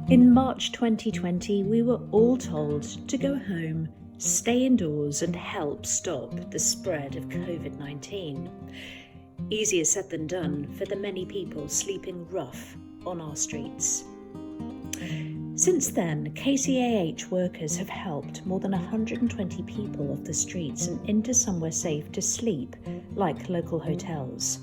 In March 2020, we were all told to go home, stay indoors and help stop the spread of COVID-19. Easier said than done for the many people sleeping rough on our streets. Since then, KCAH workers have helped more than 120 people off the streets and into somewhere safe to sleep, like local hotels.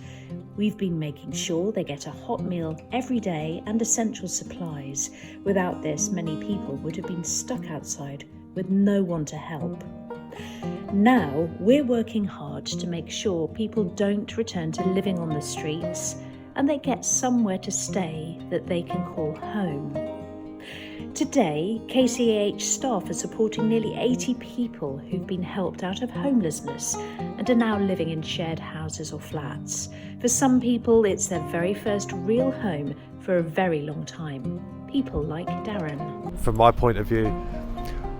We've been making sure they get a hot meal every day and essential supplies. Without this, many people would have been stuck outside with no one to help. Now, we're working hard to make sure people don't return to living on the streets and they get somewhere to stay that they can call home. Today, KCAH staff are supporting nearly 80 people who've been helped out of homelessness and are now living in shared houses or flats. For some people, it's their very first real home for a very long time. People like Darren. From my point of view,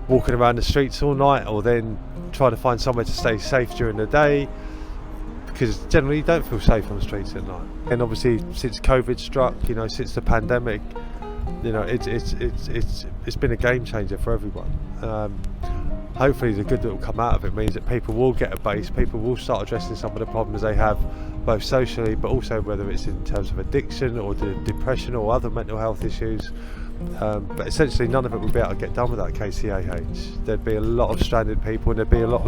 walking around the streets all night or then trying to find somewhere to stay safe during the day, because generally you don't feel safe on the streets at night. And obviously since COVID struck, since the pandemic, it's been a game changer for everyone. Hopefully the good that will come out of it means that people will get a base, people will start addressing some of the problems they have, both socially but also whether it's in terms of addiction or depression or other mental health issues. But essentially none of it would be able to get done without KCAH. There'd be a lot of stranded people and there'd be a lot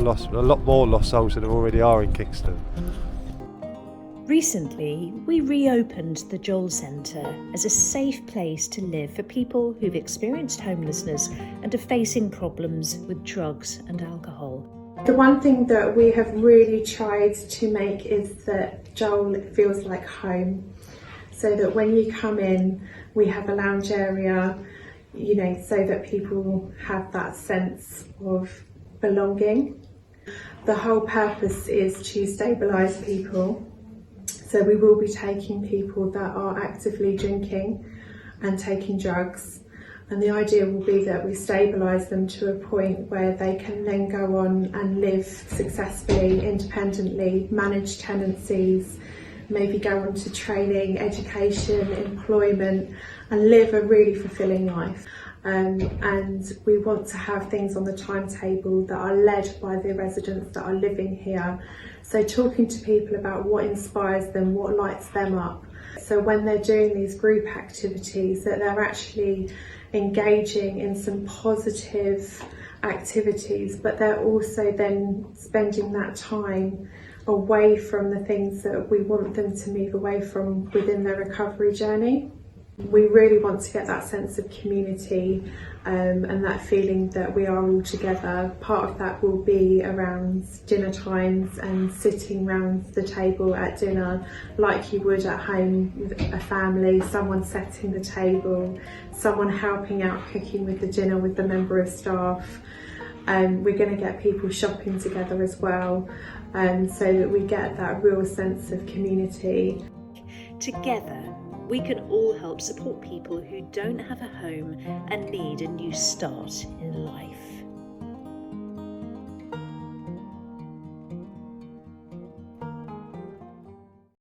more lost souls than there already are in Kingston. Recently, we reopened the Joel Centre as a safe place to live for people who've experienced homelessness and are facing problems with drugs and alcohol. The one thing that we have really tried to make is that Joel feels like home. So that when you come in, we have a lounge area, so that people have that sense of belonging. The whole purpose is to stabilise people. So we will be taking people that are actively drinking and taking drugs. And the idea will be that we stabilise them to a point where they can then go on and live successfully, independently, manage tenancies, maybe go on to training, education, employment, and live a really fulfilling life. And we want to have things on the timetable that are led by the residents that are living here. So talking to people about what inspires them, what lights them up. So when they're doing these group activities, that they're actually engaging in some positive activities, but they're also then spending that time away from the things that we want them to move away from within their recovery journey. We really want to get that sense of community and that feeling that we are all together. Part of that will be around dinner times and sitting around the table at dinner like you would at home with a family, someone setting the table, someone helping out cooking with the dinner with the member of staff. We're going to get people shopping together as well, so that we get that real sense of community. Together, we can all help support people who don't have a home and need a new start in life.